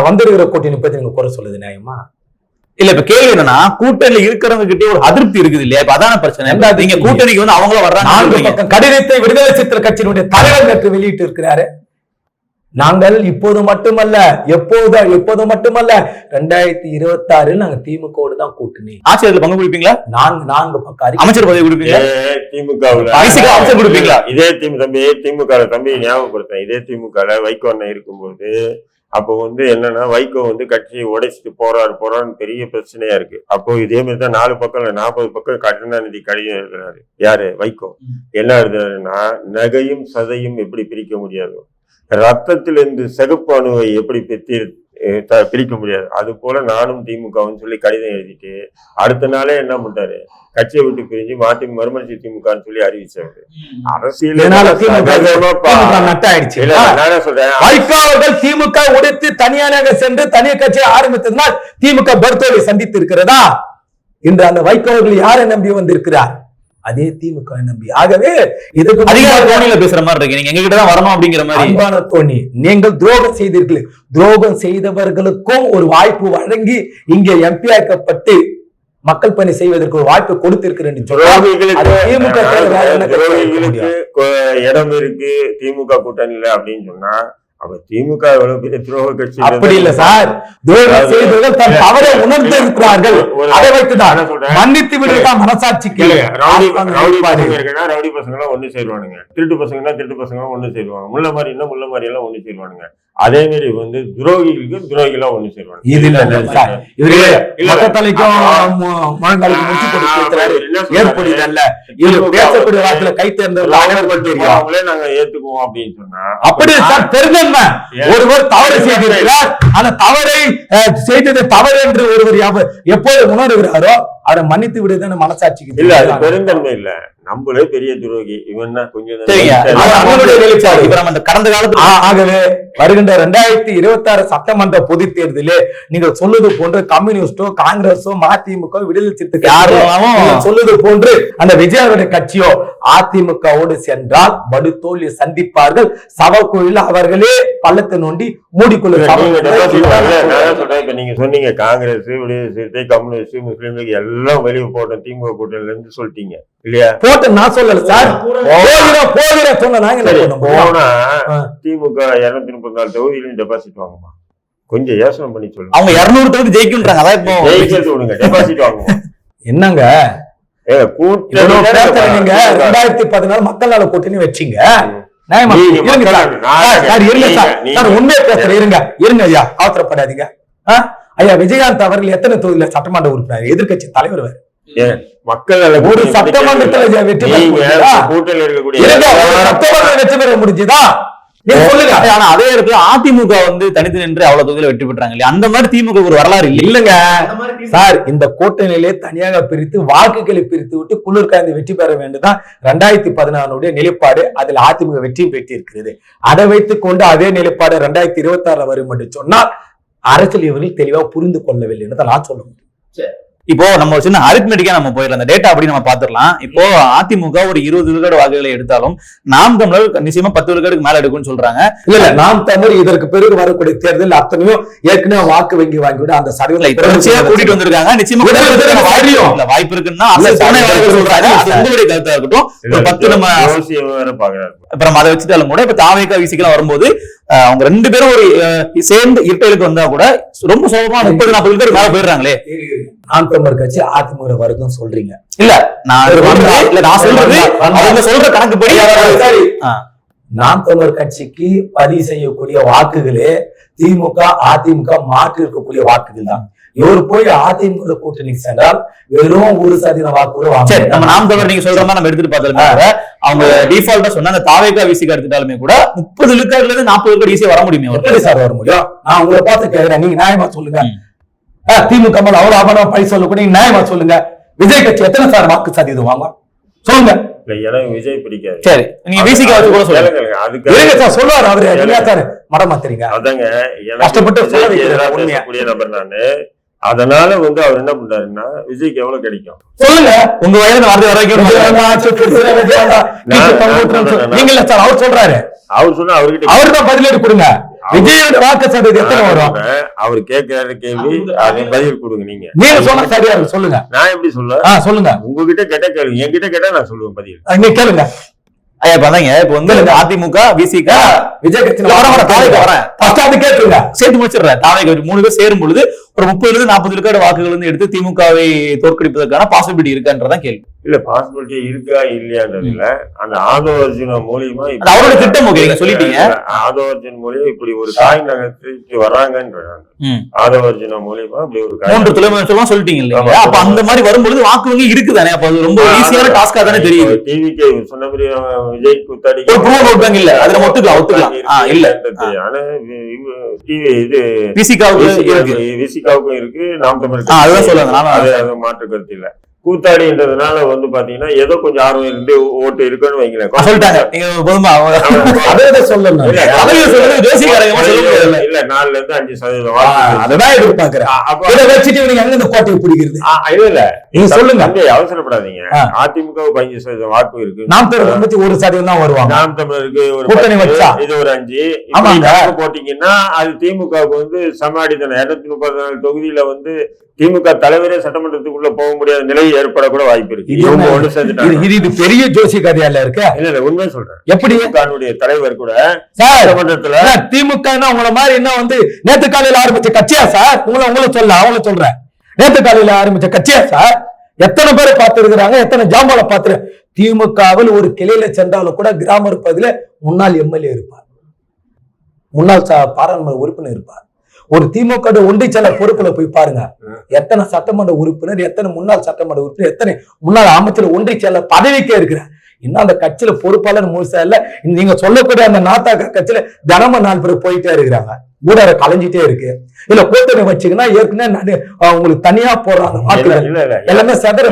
Speaker 3: வந்திருக்கிற கூட்டணி பத்தி நீங்க குறை சொல்லுது நியாயமா?
Speaker 2: இல்ல, இப்ப கேள்வி என்னன்னா, கூட்டணியில இருக்கிறவங்க கிட்டே ஒரு அதிருப்தி இருக்குது இல்லையா? இப்ப அதான பிரச்சனை. நீங்க கூட்டணிக்கு வந்து அவங்கள வர்றாங்க.
Speaker 3: கடிதத்தை விடுதலை சிறுத்தைகள் கட்சியினுடைய தலைவர் நேற்று வெளியிட்டு இருக்கிறாரு. நாங்கள் இப்போது மட்டுமல்ல, எப்போது மட்டுமல்ல, 2026 நாங்க திமுக தான் கூட்டணி.
Speaker 2: ஆட்சியர்கள் பங்கு கொடுப்பீங்களா?
Speaker 3: நான்கு பக்கம்
Speaker 2: அமைச்சர் பதவி கொடுப்பீங்களா?
Speaker 1: திமுக
Speaker 2: அமைச்சர் கொடுப்பீங்களா?
Speaker 1: இதே திமுக தம்பி ஞாபகப்படுத்தேன். இதே திமுக வைகோ அண்ணன் இருக்கும்போது அப்போ வந்து என்னன்னா, வைகோ வந்து கட்சியை உடைச்சிட்டு போறான்னு பெரிய பிரச்சனையா இருக்கு. அப்போ இதே மாதிரி தான் 4 பக்கம் 40 பக்கம் கருணாநிதி கடிதம் எழுதுறாரு. யாரு? வைகோ. என்ன எழுதுறாருன்னா, நகையும் சதையும் எப்படி பிரிக்க முடியாது, ரத்தத்திலிருந்து சிகப்பு அணுவை எப்படி பிரிக்க முடியாது, அது போல நானும் திமுகன்னு சொல்லி கடிதம் எழுதிட்டு அடுத்த நாளே என்ன பண்றாரு, கட்சியை விட்டு பிரிஞ்சு மறுமலர்ச்சி திமுகன்னு சொல்லி அறிவிச்சாரு. அரசியல்
Speaker 3: சொல்றேன், திமுக உடைத்து தனியாக சென்று தனியார் கட்சியை ஆரம்பித்ததுனால் திமுக பர்தோலை சந்தித்து இருக்கிறதா? இன்று அந்த வைகோ அவர்கள் யாரை நம்பி வந்திருக்கிறார்? அதே திமுக நம்பி. ஆகவே இதுக்கு
Speaker 2: அதிகார பேசுற மாதிரி இருக்கு. நீங்க எங்க கிட்ட தான் வரணும் அப்படிங்கிற மாதிரி.
Speaker 3: அன்பான தோணி, நீங்கள் துரோகம் செய்தீர்கள். துரோகம் செய்தவர்களுக்கும் ஒரு வாய்ப்பு வழங்கி இங்கே எம்பி ஆக்கப்பட்டு மக்கள் பணி செய்வதற்கு ஒரு வாய்ப்பு கொடுத்திருக்கிறேன்.
Speaker 1: இடம் இருக்கு திமுக கூட்டணியில அப்படின்னு சொன்னா, அப்ப திமுக எவ்வளவு பெரிய துரோக கட்சி?
Speaker 3: அப்படி இல்ல சார், துரோகம் செய்தவர்கள் தன் தவறை உணர்ந்து இருக்கிறார்கள். அதை வைத்துதான் மன்னித்து விடுதான் மனசாட்சிக்கு.
Speaker 1: ரவுடி பசங்க எல்லாம் ஒண்ணு சேருவானுங்க, திருட்டு பசங்க ஒண்ணு சேருவாங்க, முள்ள மாதிரி எல்லாம் ஒண்ணு சேருவானுங்க. அதே மாதிரி வந்து துரோகிகளா ஒண்ணு சேருவாங்க.
Speaker 3: இது பேசக்கூடிய வார்த்தையில கை தேர்ந்தவர்களே
Speaker 1: நாங்க ஏத்துக்குவோம் அப்படின்னு சொன்னா,
Speaker 3: அப்படி பெருந்தன்மை. ஒருவர் தவறு செய்திருக்கிறார், அந்த தவறை செய்தது தவறு என்று ஒருவர் எப்போது உணர்கிறாரோ அவரை மன்னித்து விடுதுன்னு மனசாட்சிக்கு
Speaker 1: இல்ல. அது பெருந்தன்மை இல்ல, நம்மளே பெரிய துரோகி இவன் கொஞ்சம்.
Speaker 2: கடந்த காலத்துல
Speaker 3: ஆகவே வருகின்ற 2026 சட்டமன்ற பொதுத் தேர்தலே நீங்கள் சொல்லுது போன்று கம்யூனிஸ்டோ காங்கிரஸோ மதிமுக விடுதலை சிறுத்தைகள் சொல்லுது போன்று அந்த விஜயாவுடைய கட்சியோ அதிமுகவோடு சென்றால் படுதோல்வி சந்திப்பார்கள். சவக்குழியில் அவர்களே பள்ளத்தை நோண்டி மூடிக்கொள்ளுங்க.
Speaker 1: நீங்க சொன்னீங்க காங்கிரஸ் விடுதலை சிறுத்தை கம்யூனிஸ்ட் முஸ்லீம் லீக் எல்லாம் வெளியே போட்டோம் திமுக கூட்டணியில இருந்து சொல்லிட்டீங்க இல்லையா?
Speaker 3: போட்டு நான் சொல்லல சார், போகிற சொன்ன
Speaker 1: போனா திமுக 234 தொகுதியிலும் டெபாசிட் வாங்குமா? கொஞ்சம் யோசனை பண்ணி சொல்லுங்க.
Speaker 2: அவங்க 200 தொகுதி ஜெயிக்கும்ன்றாங்க. அதான் இப்போ
Speaker 1: ஜெயிக்கிறது விடுங்க, டெபாசிட் வாங்குமா?
Speaker 3: என்னங்க
Speaker 1: கூட்டணி
Speaker 3: 2014 மக்கள் நல கூட்டணி வச்சீங்க, நியாயமா?
Speaker 1: நீங்க
Speaker 3: இருங்க
Speaker 1: மக்கள்
Speaker 3: சார். சார், இருங்க சார். சார், உண்மையை பேசுறேன். இருங்க ஐயா, அவசரப்படாதீங்க. ஐயா, விஜயகாந்த் அவர்கள் எத்தனை தொகுதியில சட்டமன்ற உறுப்பினர், எதிர்க்கட்சி தலைவர் வேறு.
Speaker 1: மக்கள்
Speaker 3: ஒரு சட்டமன்றத்துல வெற்றி பெற முடியுதா?
Speaker 1: கூட்டணியில் இருக்கக்கூடிய
Speaker 3: ஒரு சட்டமன்ற வெற்றி பெற முடிஞ்சுதா? நீங்க சொல்லுங்க.
Speaker 2: ஆனா அதே இடத்துல அதிமுக வந்து தனித்து நின்று அவ்வளவு தொகுதியில வெற்றி பெற்றாங்க இல்லையா? அந்த மாதிரி திமுக ஒரு வரலாறு இல்லை.
Speaker 3: இல்லங்க சார், இந்த கூட்டணியிலே தனியாக பிரித்து வாக்குகளை பிரித்து விட்டு குளிர் காய்ந்து வெற்றி பெற வேண்டுதான் 2014 நிலைப்பாடு. அதில் அதிமுக வெற்றியும் பெற்று இருக்கிறது. அதை வைத்துக் கொண்டு அதே நிலைப்பாடு 2026 வரும் என்று சொன்னால் அரசியல் இவர்கள் தெளிவா புரிந்து கொள்ளவில்லை என்று நான் சொல்ல முடியும்.
Speaker 2: இப்போ நம்ம ஒரு சின்ன அரித்மெட்டிக்கா நம்ம போயிடலாம். அந்த டேட்டா அப்படி நம்ம பாத்துடலாம். இப்போ அதிமுக ஒரு 20 விழுக்காடு வாக்குகளை எடுத்தாலும் நாம் தமிழர் நிச்சயமா 10 விழுக்காடுக்கு மேல எடுக்கும்னு சொல்றாங்க.
Speaker 3: இல்ல நாம் தமிழர் இதற்கு பிறகு வரக்கூடிய தேர்தல் அத்தனையும் ஏற்கனவே வாக்கு வங்கி வாங்கிவிட அந்த
Speaker 2: தொடர்ச்சியா கூட்டிட்டு வந்திருக்காங்க. நிச்சயமா வாய்ப்பு இருக்குன்னா சொல்றாங்க. அது உங்களுடைய கருத்தா இருக்கட்டும். ஒரு 10 நம்ம அப்புறம் அதை வச்சுட்டாலும் கூட இப்ப தாவேகா விசிக்கலாம் வரும்போது அவங்க 2 பேரும் ஒரு சேர்ந்து இரட்டைகளுக்கு வந்தா கூட ரொம்ப சுலபமா 30-40 பேர் மேல போயிடுறாங்களே.
Speaker 3: நாம் தமிழர் கட்சி அதிமுக வருதுன்னு சொல்றீங்க.
Speaker 2: இல்ல நான் சொல்றது அவங்க சொல்ற கணக்குப்படி
Speaker 3: நாம் தமிழர் கட்சிக்கு பதிவு செய்யக்கூடிய வாக்குகளே திமுக அதிமுக மாற்றி இருக்கக்கூடிய வாக்குகள் தான். இவர் போய் அதிமுக கூட்டணி சென்றால் வெறும் 1% வாக்கு.
Speaker 2: நம்ம நாம் தமிழர் நீங்க சொல்ற மாதிரி நம்ம எடுத்துட்டு பார்த்தாலுமே அவங்க டிஃபால்ட்டா சொன்னாங்க தாவேகா விசிக்கு எடுத்துட்டாலுமே கூட 30 விழுக்காடுல இருந்து 40 விழுக்காடு ஈஸியா வர முடியுமே.
Speaker 3: எப்படி சார் வர முடியும்? நான் உங்களை பார்த்து கேட்கிறேன், நீங்க நியாயமா சொல்லுங்க. திமுக மேல அவ்வளவு ஆபரணம் பழி சொல்லக்கூடிய நீங்க நியாயமா சொல்லுங்க. விஜய் கட்சி எத்தனை சார் வாக்கு சதவீதம் வாங்க சொல்லுங்க.
Speaker 1: விஜய் பிடிக்காது.
Speaker 2: சரி, நீங்க விசிகா வச்சு கூட சொல்லுங்க.
Speaker 3: அதுக்கு சொல்லுவாரு அவரு. இல்லையா சார், மடமாத்துறீங்க.
Speaker 1: அதாங்க
Speaker 3: கஷ்டப்பட்டு
Speaker 1: பேசக்கூடிய நபர் நானு. அதனால வந்து அவர் என்ன பண்றாருன்னா விஜய்க்கு எவ்வளவு கிடைக்கும்
Speaker 3: சொல்லுங்க. உங்க வயது வார்த்தை வரைக்கும் நீங்க சார் அவர் சொல்றாரு.
Speaker 1: அவர் சொன்னா அவர்கிட்ட
Speaker 3: அவர்தான் பதிலீடு கொடுங்க. விஜயோட வாக்கு சதவீதம் எத்தனை வரும்?
Speaker 1: அவர் கேட்கிற கேள்வி அதை பதில் கொடுங்க.
Speaker 3: நீங்க சொன்னா சரியா இருக்கு. சொல்லுங்க.
Speaker 1: நான் எப்படி சொல்ல
Speaker 3: சொல்லுங்க.
Speaker 1: உங்ககிட்ட கேட்ட கேள்வி என்கிட்ட கேட்டா நான் சொல்லுவேன் பதில்.
Speaker 3: நீங்க கேளுங்க.
Speaker 2: இப்ப வந்து அதிமுக விசிக
Speaker 3: விஜய் கட்சி
Speaker 2: சேர்த்து முடிச்சிடுறேன். தாவேகா 3 பேர் சேரும் பொழுது ஒரு 30-40 விழுக்காடு வாக்குகள் வந்து எடுத்து திமுகவை தோற்கடிப்பதற்கான பாசிபிலிட்டி இருக்கான்றதான் கேள்வி.
Speaker 1: இல்ல பாசிபிலிட்டி இருக்கா இல்லையான்றதுல அந்த ஆதவ அர்ஜுன மூலியமா
Speaker 2: அவரோட திட்டம் நீங்க சொல்லிட்டீங்க.
Speaker 1: ஆதவ அர்ஜுன் மூலியம் இப்படி ஒரு காய் நகர்த்திட்டு வர்றாங்கன்றாங்க. ஆதவ அர்ஜுன மூலியமா இப்படி ஒரு
Speaker 2: 3 தலைமைச்செல்லாம் சொல்லிட்டீங்க இல்லையா? அப்ப அந்த மாதிரி வரும்பொழுது வாக்கு வங்கி இருக்குதானே? அப்ப அது ரொம்ப ஈஸியான டாஸ்கா தானே தெரியுது.
Speaker 1: டிவிக்கு சொன்ன மாதிரி விஜய் குத்தாடி
Speaker 2: இல்ல அதுல ஒத்துக்கலாம் இல்ல.
Speaker 1: ஆனா இது விசிகாவுக்கும் இருக்கு நாம் தமிழுக்கு
Speaker 2: அதுதான் சொல்லுவாங்க.
Speaker 1: அது மாற்று கருத்து இல்ல. கூத்தாடின்றதுனால வந்து பாத்தீங்கன்னா ஏதோ கொஞ்சம் ஆர்வம் இருந்து ஓட்டு இருக்குன்னு வைங்களேன்.
Speaker 2: சொல்லிட்டாங்க
Speaker 1: இல்ல 4-5%
Speaker 3: அதான் எதிர்பார்க்கிறேன். கோட்டையை பிடிக்கிறது
Speaker 1: இல்ல
Speaker 3: நீங்க சொல்லுங்க.
Speaker 1: அவசரப்படாதீங்க. அதிமுக 5% வாக்கு இருக்கு.
Speaker 3: நாம் தமிழர் 1% தான் வருவாங்க.
Speaker 1: நாம் தமிழருக்கு ஒரு
Speaker 3: கூட்டணி வச்சா
Speaker 1: இது ஒரு 5 போட்டீங்கன்னா அது திமுகவுக்கு வந்து சமாளித்தன 234 தொகுதியில வந்து திமுக தலைவரே சட்டமன்றத்துக்குள்ள போக முடியாத நிலை ஏற்படக்கூட வாய்ப்பு இருக்கு.
Speaker 3: இது பெரிய ஜோசி கதையால இருக்கு.
Speaker 1: இல்ல உண்மை சொல்றேன்.
Speaker 3: எப்படி
Speaker 1: தலைவர் கூட
Speaker 3: சட்டமன்றத்துல திமுக உங்களை மாதிரி என்ன வந்து நேத்து காலையில ஆரம்பிச்ச கட்சியா சார்? உங்களை சொல்றேன். நேத்து காலையில ஆரம்பிச்ச கட்சியா சார்? எத்தனை பேர் பார்த்து இருக்கிறாங்க, எத்தனை ஜாம்பால பார்த்து. திமுகவில் ஒரு கிளையில சென்றாலும் கூட கிராம இருப்பதுல முன்னாள் எம்எல்ஏ இருப்பார், முன்னாள் பாராளுமன்ற உறுப்பினர் இருப்பார். ஒரு திமுக ஒன்றிய செயலர் பொறுப்புல போய் பாருங்க, எத்தனை சட்டமன்ற உறுப்பினர், எத்தனை முன்னாள் சட்டமன்ற உறுப்பினர், எத்தனை முன்னாள் அமைச்சர் ஒன்றிய செயலர் பதவிக்கே இருக்கிறார். இன்னும் அந்த கட்சியில பொறுப்பாளர் முழுசா இல்ல. நீங்க சொல்லக்கூடிய அந்த நாத்தாக்க கட்சியில தினமும் 4 பேர் போயிட்டே இருக்கிறாங்க. ஊடக கலைஞ்சிட்டே இருக்கு. இல்ல கூட்டணி வச்சுங்கன்னா ஏற்கனவே உங்களுக்கு தனியா போடுறாங்க வாக்குகள் எல்லாமே சதுர.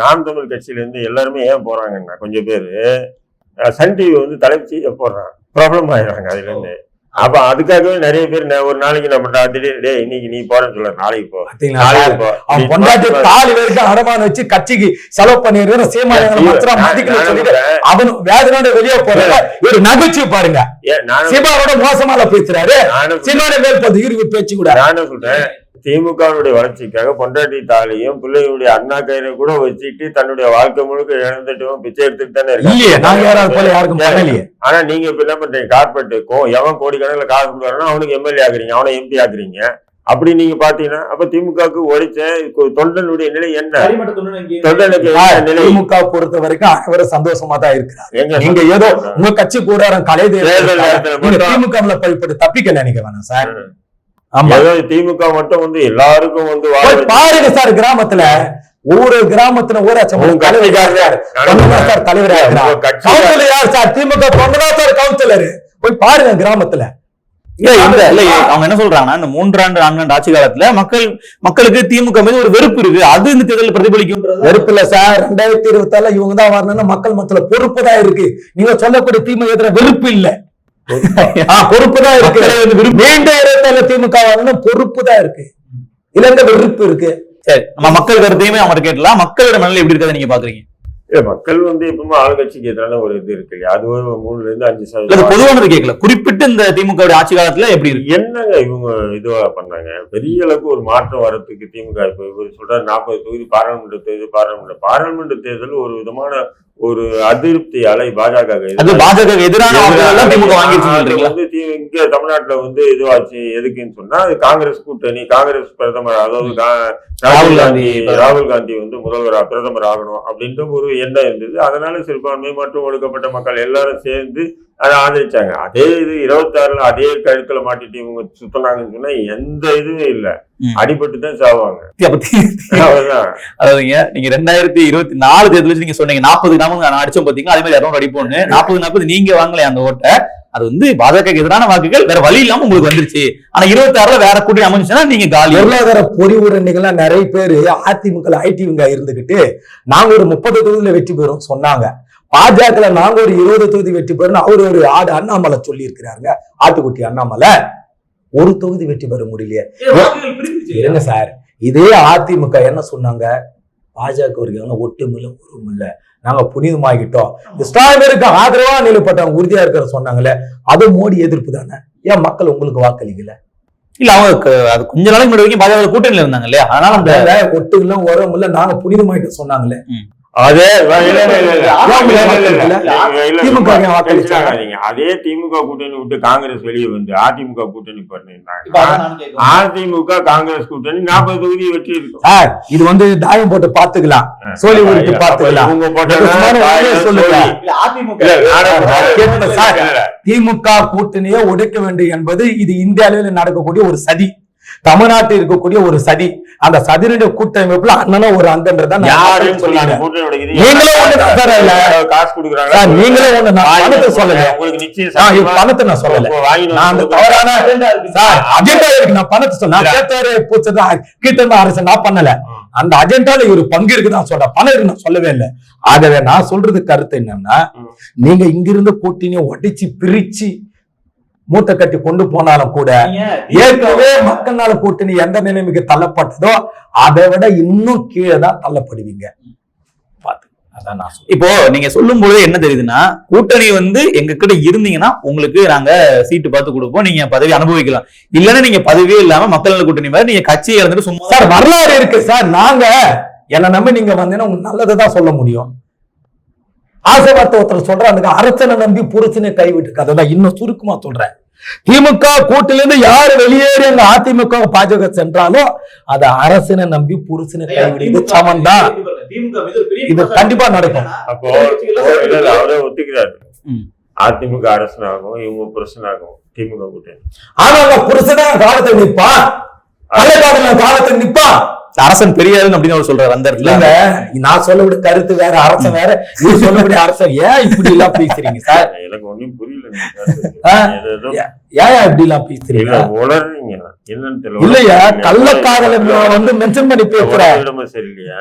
Speaker 1: நாம் தமிழ் கட்சியில இருந்து எல்லாருமே ஏன் போறாங்கன்னா கொஞ்சம் பேரு சன் டிவி வந்து தலைமையை போடுறாங்க, ப்ராப்ளம் ஆயிடுறாங்க அதுல இருந்து. அப்ப அதுக்காகவே நிறைய பேர் ஒரு நாளைக்கு நம்ம இன்னைக்கு நீ போறேன்னு சொல்ல, நாளைக்கு போ.
Speaker 3: அவன் பொண்டாட்டி 4 பேருக்கு அடமான வச்சு கட்சிக்கு செலவு பண்ணிடுற அவன் வேதனோட வெளியே போற ஒரு நகைச்சுவை பாருங்க. சிவாவோட மோசமால பேசுறாரு. சிவான மேல் பகுதி பேச்சு கூட
Speaker 1: நானும் சொல்றேன். திமுகவுடைய வளர்ச்சிக்காக பொண்டாட்டி தாலியும் பிள்ளைகளுடைய அண்ணா கயிறை கூட வச்சுட்டு தன்னுடைய வாழ்க்கை முழுக்க இழந்துட்டும் பிச்சை எடுத்துட்டு தானே
Speaker 3: இருக்காங்க.
Speaker 1: ஆனா நீங்க இப்ப என்ன பண்றீங்க? கார்பரேட் எவன் கோடிக்கணக்கில் காசு கொடுக்குறானோ அவனுக்கு எம்எல்ஏ ஆக்குறீங்க, அவனை எம்பி ஆக்குறீங்க. அப்படி நீங்க பாத்தீங்கன்னா அப்ப திமுகவுக்கு உழைச்ச தொண்டனுடைய நிலை என்ன? தொண்டனுக்கு நிலை
Speaker 3: திமுக பொறுத்த வரைக்கும் அனைவரும் சந்தோஷமா தான் இருக்கிறார். நீங்க ஏதோ உங்க கட்சி கூடாரம் கலை திமுக தப்பிக்க நினைக்க வேணாம் சார்.
Speaker 1: திமுக மட்டும் வந்து எல்லாருக்கும் வந்து
Speaker 3: பாருங்க சார், கிராமத்துல ஒவ்வொரு கிராமத்துல ஊராட்சி தலைவர் சார் திமுக கவுன்சிலர் போய் பாருங்க கிராமத்துல.
Speaker 2: அவங்க என்ன சொல்றாங்கன்னா இந்த 3 ஆண்டு 4 ஆண்டு ஆட்சி காலத்துல மக்களுக்கு திமுக மீது ஒரு வெறுப்பு இருக்கு, அது இந்த தேர்தல் பிரதிபலிக்கும்.
Speaker 3: வெறுப்பு இல்ல சார், 2027 இவங்க தான் வரணும்னா மக்கள் மத்தியில பொறுப்பு தான் இருக்கு. நீங்க சொல்லக்கூடிய திமுக எதிர வெறுப்பு இல்ல, பொறுப்பு தான் இருக்கு. மீண்டும் 27 திமுக வரணும் பொறுப்பு தான் இருக்கு, இல்ல வெறுப்பு இருக்கு.
Speaker 2: சரி, நம்ம மக்கள் கருத்தையுமே அவங்க கேட்கலாம். மக்களோட மனநிலை எப்படி இருக்கிறத நீங்க பாக்குறீங்க?
Speaker 1: மக்கள் வந்து எப்பவுமே ஆளுங்கட்சிக்கு எதிரான ஒரு இது இருக்கு இல்லையா, அது ஒரு 3-5%
Speaker 2: பொதுவானது கேட்கல. குறிப்பிட்டு இந்த திமுக ஆட்சி காலத்துல எப்படி இருக்கு?
Speaker 1: என்னங்க இவங்க இதுவா பண்ணாங்க? பெரிய அளவுக்கு ஒரு மாற்றம் வர்றதுக்கு திமுக இப்ப இவர் சொல்ற 40 தொகுதி பாராளுமன்ற தேர்தல் ஒரு விதமான ஒரு அதிருப்தி அலை பாஜக
Speaker 2: எதிரான
Speaker 1: வந்து இங்க தமிழ்நாட்டுல வந்து இதுவாச்சு. எதுக்குன்னு சொன்னா அது காங்கிரஸ் கூட்டணி, காங்கிரஸ் பிரதமர், அதாவது ராகுல் காந்தி வந்து பிரதமர் ஆகணும் அப்படின்ற ஒரு எண்ணம் இருந்தது. அதனால சிறுபான்மை மற்றும் ஒடுக்கப்பட்ட மக்கள் எல்லாரும் சேர்ந்து அதை ஆதரிச்சாங்க. அதே இது 26ல அதே கழுத்துல மாட்டிட்டு இவங்க சுத்தினாங்கன்னு சொன்னா எந்த இதுவும் இல்ல, அடிபட்டு தான் சாவாங்க.
Speaker 2: அதாவதுங்க நீங்க 2024 தேர்தல் நீங்க சொன்னீங்க 40 கிராமம் அடிச்சோம் பாத்தீங்களா, அதே மாதிரி 200 அடிப்போம்னு. 40 நீங்க வாங்கல அந்த ஓட்டை, அது வந்து பாஜக எதிரான வாக்குகள் வேற வழி இல்லாம உங்களுக்கு வந்துருச்சு. ஆனா 26ல வேற கூட்டணி அமைஞ்சுன்னா நீங்க காலி.
Speaker 3: பொருளாதார பொறிவுரைகளா நிறைய பேரு அதிமுக ஐடிவிங்க இருந்துகிட்டு நாங்க ஒரு 30 தொகுதியில வெற்றி பெறும் சொன்னாங்க. பாஜக நாங்க ஒரு 20 தொகுதி வெற்றி பெறணும் அவரு ஒரு அண்ணாமலை சொல்லி இருக்கிறாருங்க. ஆட்டுக்குட்டி அண்ணாமலை ஒரு தொகுதி வெற்றி பெற முடியலையே. இருங்க சார், இதே அதிமுக என்ன சொன்னாங்க? பாஜக ஒட்டுமில்ல ஒருமில்ல, நாங்க புனிதமாகிட்டோம், இஸ்லாமியருக்கு ஆதரவா நிலைப்பட்டவங்க உறுதியா இருக்கிற சொன்னாங்கல்ல, அது மோடி எதிர்ப்பு தானே. ஏன் மக்கள் உங்களுக்கு வாக்களிக்கல?
Speaker 2: இல்ல அவங்க அது கொஞ்ச நாளைக்கு முன்னாடி வரைக்கும் பாஜக கூட்டணியில இருந்தாங்க இல்லையா, அதனால அந்த
Speaker 3: ஒட்டுமில்ல உரமில்ல நாங்க புனிதமாகிட்டோம் சொன்னாங்கல்ல.
Speaker 1: அதே திமுக கூட்டணி விட்டு காங்கிரஸ் வெளியே வந்து அதிமுக கூட்டணி பண்ணிருந்தாங்க. அதிமுக காங்கிரஸ் கூட்டணி 40 தொகுதி வெற்றி இருக்கும்.
Speaker 3: இது வந்து தாயம் போட்டு பாத்துக்கலாம், சோழி உரித்து பாத்துக்கலாம். திமுக கூட்டணியை உடைக்க வேண்டும் என்பது இது இந்திய அளவில் நடக்கக்கூடிய ஒரு சதி, தமிழ்நாட்டில் இருக்கக்கூடிய ஒரு சதி. அந்த சதினுடைய கூட்டமைப்புல அண்ணனும் ஒரு அங்கன்றதான் பணத்தை நான் சொல்லல, அரசு நான் பண்ணல, அந்த அஜெண்டால ஒரு பங்கு இருக்குதான் சொல்ற, பணம் இருக்கு நான் சொல்லவே இல்லை. ஆகவே நான் சொல்றது கருத்து என்னன்னா, நீங்க இங்கிருந்து கூட்டணியை உடைச்சு பிரிச்சு மூட்டை கட்டி கொண்டு போனாலும் கூட ஏற்கனவே மக்களால கூட்டணி எந்த நிலைமைக்கு தள்ளப்பட்டதோ அதை விட இன்னும் கீழே தான் தள்ளப்படுவீங்க.
Speaker 2: இப்போ நீங்க சொல்லும் போது என்ன தெரியுதுன்னா, கூட்டணி வந்து எங்க கிட்ட இருந்தீங்கன்னா உங்களுக்கு நாங்க சீட்டு பார்த்து கொடுப்போம், நீங்க பதவி அனுபவிக்கலாம். இல்லன்னா நீங்க பதவியே இல்லாம மக்கள் நல கூட்டணி மாதிரி நீங்க கட்சியை இறந்துட்டு சும்மா.
Speaker 3: சார் வரலாறு இருக்கு சார், நாங்க என்ன நம்பி நீங்க வந்தீங்கன்னா உங்களுக்கு நல்லதுதான் சொல்ல முடியும். ஆசைவார்த்தை ஒருத்தர் சொல்றாங்க, அரசனை நம்பி புருஷனை கைவிட்டு கதைதான். இன்னும் சுருக்கமா சொல்றேன், திமுக கூட்டில இருந்து யாரு வெளியேறி அந்த அதிமுக பாஜக சென்றாலும் அத அரசனை நம்பி புருஷனை கைவிடுறது சமம் தான். இது கண்டிப்பா நடக்கும்.
Speaker 1: அப்போ அவரே ஒத்துக்கிறாரு, அதிமுக அரசனாகும் இவங்க புருஷனாகும் திமுக கூட்டணி. ஆனா அந்த புருஷனா காலத்தை நிப்பான், காலத்தை நிப்பான்,
Speaker 2: அரசன் பெரியாருன்னு அப்படின்னு அவர் சொல்றாரு. அந்த இடத்துல
Speaker 3: நான் சொல்லக்கூடிய கருத்து வேற, அரசன் வேற, நீ சொல்லக்கூடிய அரசன். ஏன் இப்படி எல்லாம் பேசுறீங்க சார்?
Speaker 1: எனக்கு ஒன்னும் புரியல.
Speaker 3: ஏன் இப்படி எல்லாம் பேசுறீங்க?
Speaker 1: என்னன்னு தெரியல.
Speaker 3: இல்லையா, கள்ளக்காதல வந்து மென்ஷன் பண்ணி பேசுறேன்.
Speaker 1: சரியில்லையா?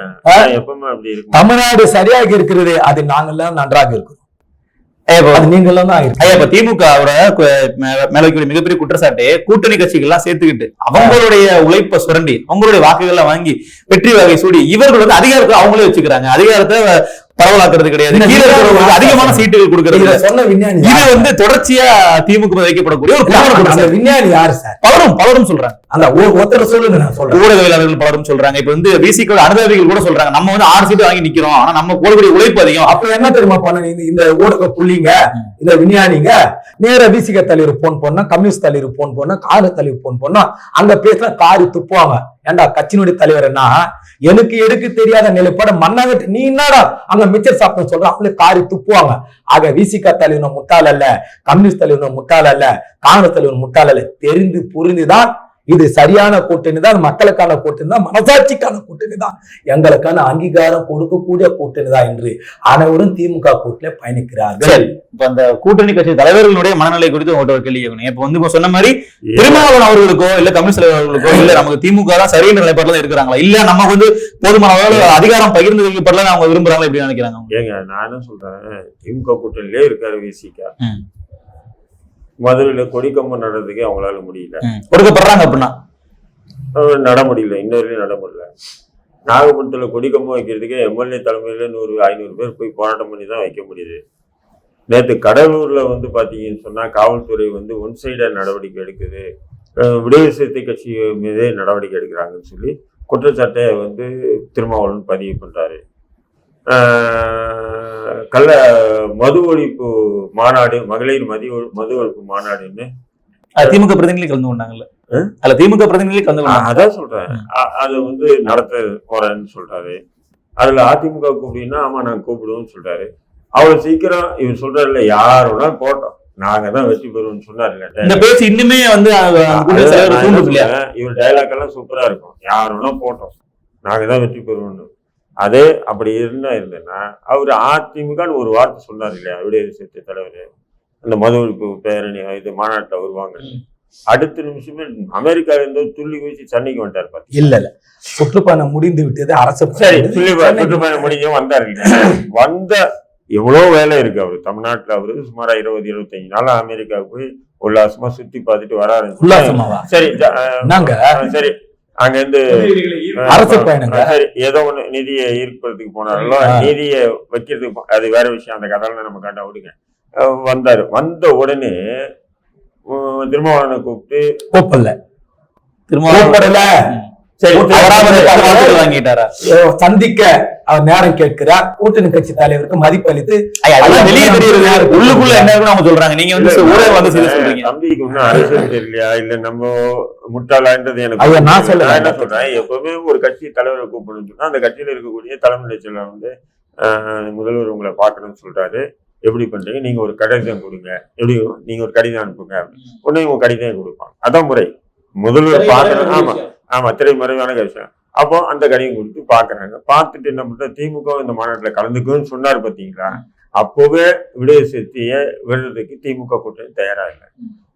Speaker 1: எப்பவுமே அப்படி இருக்கு.
Speaker 3: தமிழ்நாடு சரியாக இருக்கிறது, அது நாங்கெல்லாம் நன்றாக இருக்கிறோம். நீங்களும் தான்
Speaker 2: திமுக மேல வைக்கக்கூடிய மிகப்பெரிய குற்றச்சாட்டு, கூட்டணி கட்சிகள் எல்லாம் சேர்த்துக்கிட்டு அவங்களுடைய உழைப்பை சுரண்டி அவங்களுடைய வாக்குகளை வாங்கி வெற்றி வகை சூடி இவர்கள் வந்து அதிகாரத்தை அவங்களே வச்சுக்கிறாங்க. அதிகாரத்தை பரவலாக்குறது கிடையாது, கீழே இருக்கிறவங்களுக்கு அதிகமான சீட்டுகள் கொடுக்கறது
Speaker 3: இதை
Speaker 2: இல்ல.
Speaker 3: சொன்ன விஞ்ஞானி
Speaker 2: இது
Speaker 3: யாரு?
Speaker 2: வந்து தொடர்ச்சியா திமுக வைக்கப்படக்கூடிய ஒரு
Speaker 3: அந்த
Speaker 2: குற்றச்சாட்டு.
Speaker 3: விஞ்ஞானி யாரு சார்?
Speaker 2: பலரும் சொல்றாங்க,
Speaker 3: அந்த ஒருத்தர் சொல்லுங்க, நான் சொல்றேன்.
Speaker 2: ஊடகவியலாளர்கள் பலரும் சொல்றாங்க. இப்ப வந்து விசிக அனுபவிகள் கூட சொல்றாங்க, நம்ம வந்து 6 சீட்டு வாங்கி நிக்கிறோம், ஆனா நம்ம போடக்கூடிய உழைப்பு அதிகம்.
Speaker 3: அப்ப என்ன தெரியுமா பண்ண இந்த ஊடக புள்ளிங்க, இந்த விஞ்ஞானிங்க நேர விசிக தலைவர் போன் பண்ணா, கம்யூனிஸ்ட் தலைவர் போன் பண்ணா, காங்கிரஸ் தலைவர் போன் பண்ணா, அங்க பேசினா காரி துப்புவாங்க. ஏண்டா கட்சியினுடைய தலைவர் என்ன எனக்கு எடுக்க தெரியாத நிலைப்பாட மண்ணாங்கட்டு நீ என்னடா அங்க மிச்சர் சாப்பிட சொல்ற, அவங்களே காரி துப்புவாங்க. ஆக விசிக தலைவர் முட்டாள் அல்ல, கம்யூனிஸ்ட் தலைவர் முட்டாள் அல்ல, காங்கிரஸ் தலைவர் முட்டாள் அல்ல. தெரிந்து புரிந்துதான் இது சரியான கூட்டணி தான், மக்களுக்கான கூட்டணி தான், மனசாட்சிக்கான கூட்டணி தான், எங்களுக்கான அங்கீகாரம் கொடுக்கக்கூடிய கூட்டணி தான் என்று அனைவரும் திமுக கூட்டணியில பயணிக்கிறார்கள்.
Speaker 2: இப்ப அந்த கூட்டணி கட்சி தலைவர்களுடைய மனநிலை குறித்து உங்கள்கிட்ட ஒரு கேள்வி கேட்கணும். இப்ப வந்து இப்ப சொன்ன மாதிரி திருமாவளவன் அவர்களுக்கோ இல்ல கம்யூனிஸ்ட் தலைவர்களுக்கோ இல்ல நமக்கு திமுக தான் சரியான நிலைப்பாடுல தான் இருக்கிறாங்களா, இல்ல நமக்கு வந்து போதுமான அளவு அதிகாரம் பகிர்ந்து வைக்கப்படல அவங்க விரும்புறாங்களா, எப்படி நினைக்கிறாங்க?
Speaker 1: ஏங்க நான் என்ன சொல்றேன், திமுக கூட்டணியிலே இருக்காரு விசிகா. மதுரையில கொடிக்கம்பம் நடுறதுக்கே அவங்களால முடியல,
Speaker 2: கொடுக்கப்படுறாங்க அப்படின்னா
Speaker 1: நட முடியல, இன்னொரு நட முடியல. நாகப்பட்டினத்துல கொடிக்கம்பம் வைக்கிறதுக்கே எம்எல்ஏ தலைமையில 100-500 பேர் போய் போராட்டம் பண்ணி தான் வைக்க முடியுது. நேற்று கடலூர்ல வந்து பாத்தீங்கன்னு சொன்னா காவல்துறை வந்து ஒன் சைடா நடவடிக்கை எடுக்குது, விடுதலை சிறுத்தை கட்சி மீதே நடவடிக்கை எடுக்கிறாங்கன்னு சொல்லி குற்றச்சாட்டை வந்து திருமாவளவன் பதிவு பண்றாரு. கள்ள மது ஒழிப்பு மாநாடு, மகளிர் மது ஒழிப்பு மாநாடுன்னு
Speaker 2: திமுக பிரதிநிதி கலந்து கொண்டாங்கல்ல, அல்ல திமுக பிரதிநிதி கலந்து கொண்டாங்க.
Speaker 1: அதான் சொல்றேன், அது வந்து நடத்த போறேன்னு சொல்றாரு. அதுல அதிமுக கூப்பிடுன்னா ஆமா நான் கூப்பிடுவோம்னு சொல்றாரு. அவ்வளவு சீக்கிரம் இவர் சொல்றாருல யாரோட போட்டோம் நாங்க தான் வெற்றி பெறுவோம்னு சொன்னாரு.
Speaker 2: இந்த பேச்சு இன்னுமே வந்து
Speaker 1: இவர் டைலாக் எல்லாம் சூப்பரா இருக்கும், யாரோட போட்டோம் நாங்க தான் வெற்றி பெறுவோம்னு. அதே அப்படி இருந்தேன்னா அவர் அதிமுகன்னு ஒரு வார்த்தை சொன்னார் இல்லையா, விடுதலை சிறுத்தை தலைவர் அந்த மது ஒழிப்பு பேரணி இது மாநாட்டில் வருவாங்க. அடுத்த நிமிஷமே அமெரிக்கால இருந்து துள்ளி குதிச்சு சென்னைக்கு வந்துட்டார். பார்த்து
Speaker 3: இல்ல சுற்றுப்பயணம் முடிந்து விட்டது, அரசு
Speaker 1: சரி சுற்றுப்பயணம் முடிஞ்சும் வந்தார் இல்லையா. வந்த எவ்வளவு வேலை இருக்கு அவரு தமிழ்நாட்டுல. அவரு சுமாரா 20-25 நாள் அமெரிக்காவுக்கு போய் உல்லாசமா சுத்தி பார்த்துட்டு வராரு. சரி சரி, அங்க இருந்து
Speaker 3: அரசு பயணங்க
Speaker 1: சரி ஏதோ ஒண்ணு நிதியை ஈர்ப்பதற்கு போனாரோ, நிதியை வைக்கிறதுக்கு அது வேற விஷயம், அந்த கதையில நம்ம கண்டா விடுங்க. வந்தாரு, வந்த உடனே திருமாவளவனை கூப்பிட்டு கூப்பிடல, சந்திக்க அவர் நேரம் கேட்கிறார். கூட்டணி கட்சி தலைவருக்கு மதிப்பளித்து
Speaker 2: வெளியே தெரியுது உள்ளுக்குள்ள என்ன சொல்றாங்க, நீங்க வந்து
Speaker 1: தம்பிக்கு ஒன்னும் அரசியல் தெரியலையா இல்ல நம்ம முட்டாளான்றது எனக்கு நான் என்ன சொல்றேன். எப்பவுமே ஒரு கட்சி தலைவரை கூப்பிடணும்னு சொன்னா அந்த கட்சியில இருக்கக்கூடிய தலைமை செயலர் வந்து முதல்வர் உங்களை பார்க்கணும்னு சொல்றாரு, எப்படி பண்றீங்க, நீங்க ஒரு கடிதம் கொடுங்க, எப்படி நீங்க ஒரு கடிதம் அனுப்புங்க, உடனே உங்க கடிதம் கொடுப்பாங்க. அதான் முறை. முதல்வர் பார்க்கணும். ஆமா ஆமா, திரைமறைவான விஷயம். அப்போ அந்த கடிதம் கொடுத்து பாக்குறாங்க. பார்த்துட்டு என்ன பண்ற, திமுக இந்த மாநாட்டுல கலந்துக்குன்னு சொன்னாரு பாத்தீங்களா. அப்பவே விடுதலை சிறுத்தையை விடுறதுக்கு திமுக கூட்டணி தயாரா இல்லை.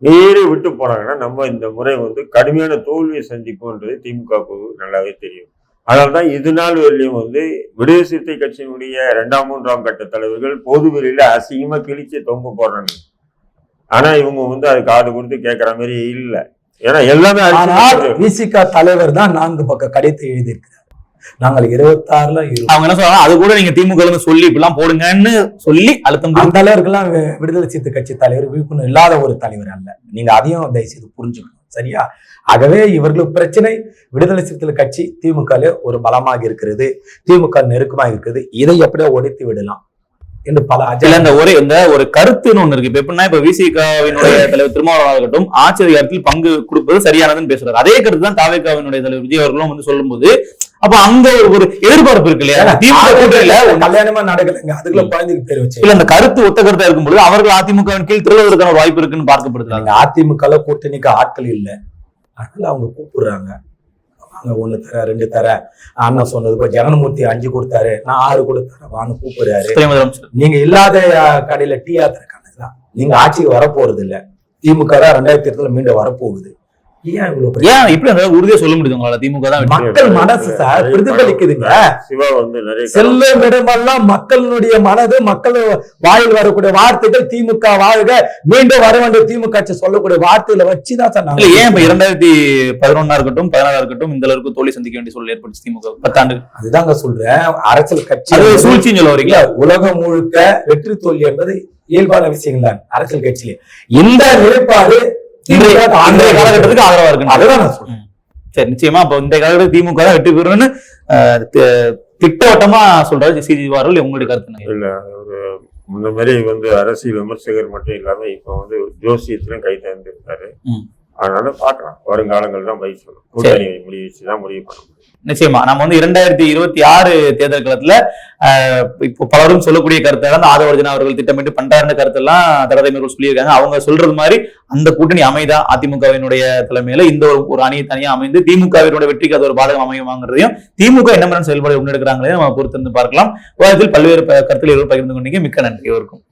Speaker 1: நேரே விட்டு போனாங்கன்னா நம்ம இந்த முறை வந்து கடுமையான தோல்வியை சந்திப்போன்றது திமுகவுக்கு நல்லாவே தெரியும். அதனால்தான் இது நாள் வரையிலும் வந்து விடுதலை சிறுத்தை கட்சியினுடைய 2ஆம் கட்ட தலைவர்கள் பொது வெளியில அசிங்கமா கிழிச்சு தொங்க போடுறாங்க. ஆனா இவங்க வந்து அது காது கொடுத்து கேட்கற மாதிரி இல்லை. ஏன்னா எல்லாமே விசிக தலைவர் தான் 4 பக்க கடிதத்தை எழுதியிருக்கிறார். நாங்கள் 26ல
Speaker 2: அவங்க என்ன சொல்றாங்க, அது கூட நீங்க திமுக சொல்லி இப்பெல்லாம் போடுங்கன்னு சொல்லி அழுத்தம்.
Speaker 3: அந்த தலைவருக்கெல்லாம் விடுதலை சிறுத்தை கட்சி தலைவர் விழிப்புணர்வு இல்லாத ஒரு தலைவர் அல்ல. நீங்க அதையும் தயவு செய்து புரிஞ்சுக்கணும், சரியா? ஆகவே இவர்களுக்கு பிரச்சனை விடுதலை சிறுத்தை கட்சி திமுக ஒரு பலமாக இருக்கிறது, திமுக நெருக்கமாக இருக்கிறது. இதை எப்படியா ஒழித்து விடலாம் என்று பல
Speaker 2: இந்த ஒரு கருத்துன்னு ஒண்ணு இருக்கு. இப்ப எப்படின்னா, இப்ப விசிகாவினுடைய தலைவர் திருமாவளவன் ஆகட்டும் ஆட்சி அதிகாரத்தில் பங்கு கொடுப்பது சரியானதுன்னு பேசுறாரு. அதே கருத்து தான் தாவேகாவினுடைய தலைவர் விஜய் அவர்களும் வந்து சொல்லும் போது அப்ப அந்த ஒரு எதிர்பார்ப்பு இருக்கு இல்லையா,
Speaker 3: கல்யாணமா நடக்கலைங்க, அதுக்குள்ள குழந்தைக்கு பேர் வச்சு
Speaker 2: இல்ல அந்த கருத்து ஒத்த கருத்தா இருக்கும்போது அவர்கள் அதிமுகவின் கீழ் திருவதற்கான வாய்ப்பு இருக்குன்னு பார்க்கப்படுறாங்க.
Speaker 3: அதிமுக கூட்டணிக்கு ஆட்கள் இல்லை, அதனால அவங்க கூப்பிடுறாங்க. அங்க 1 தர 2 தர, அண்ணன் சொன்னது இப்ப ஜெகன்மூர்த்தி 5 கொடுத்தாரு, நான் 6 கொடுத்தாரு வாங்க கூப்பிடுறாரு. நீங்க இல்லாத கடையில டீ ஆத்திரக்கானதுதான். நீங்க ஆட்சிக்கு வரப்போறது இல்ல, திமுக தான் 2020 மீண்டும் வரப்போகுது. ஏன் இவ்வளவு பிரச்சனை?
Speaker 2: ஏன் இப்படி அந்த உறுதியா சொல்ல முடியுது உங்களால திமுக தான் வெற்றி?
Speaker 3: மக்கள் மனசு சார் பிரதிபலிக்குதுங்க.
Speaker 1: சிவா வந்து நிறைய
Speaker 3: செல்லும் இடமெல்லாம் மக்களுடைய மனது, மக்கள் வாயில் வரக்கூடிய வார்த்தைகள் திமுக வாழ்க, மீண்டும் வர வேண்டிய திமுக ஆட்சி சொல்லக்கூடிய வார்த்தைகளை வச்சுதான் சார்
Speaker 2: இல்ல ஏன் இப்ப 2011 இருக்கட்டும் 16 இருக்கட்டும் இந்த அளவுக்கு தோல்வி சந்திக்க வேண்டிய சூழல் ஏற்பட்டுச்சு திமுக 10 ஆண்டு?
Speaker 3: அதுதாங்க சொல்றேன். அரசியல் கட்சி
Speaker 2: அது சூழ்ச்சின்னு சொல்ல வரீங்களா?
Speaker 3: உலகம் முழுக்க வெற்றி தோல்வி என்பது இயல்பான விஷயங்கள் தான் அரசியல் கட்சியிலே. இந்த நிலைப்பாடு
Speaker 2: இன்றைய காலகட்டத்துக்கு ஆதரவா இருக்கு.
Speaker 3: அதுதான் நான் சொல்றேன்.
Speaker 2: சரி, நிச்சயமா அப்ப இந்த காலகட்டத்தில் திமுக தான் வெற்றி பெறும்னு திட்டவட்டமா சொல்றாரு சிஜி அவர்கள். உங்களுடைய கருத்து என்ன?
Speaker 1: இல்ல ஒரு முன்ன மாதிரி வந்து அரசியல் விமர்சகர் மட்டும் இல்லாம இப்ப வந்து ஜோசியத்திலும் கை தேர்ந்திருக்காரு. அதனால பாக்கலாம், வருங்காலங்கள் தான் பதில் சொல்லணும். கூட்டணி முடிவு வச்சுதான் முடிவு பண்ண முடியும்.
Speaker 2: நிச்சயமா நம்ம வந்து 2026 தேர்தல் காலத்துல இப்போ பலரும் சொல்லக்கூடிய கருத்தை வந்து ஆதவர்ஜனா அவர்கள் திட்டமிட்டு பண்றாருன்னு கருத்தெல்லாம் தடதைமைகள் சொல்லியிருக்காங்க. அவங்க சொல்றது மாதிரி அந்த கூட்டணி அமைதா அதிமுகவினுடைய தலைமையில இந்த ஒரு அணியை தனியா அமைந்து திமுகவினுடைய வெற்றிக்கு அது ஒரு பாதகம் அமையுமாங்கிறதையும் திமுக என்ன மாதிரி செயல்பாடு முன்னெடுக்கிறாங்களே நம்ம பொறுத்திருந்து பார்க்கலாம். விவாதத்தில் பல்வேறு கருத்துக்களை பகிர்ந்து கொண்டீங்க. மிக்க நன்றி. இருக்கும்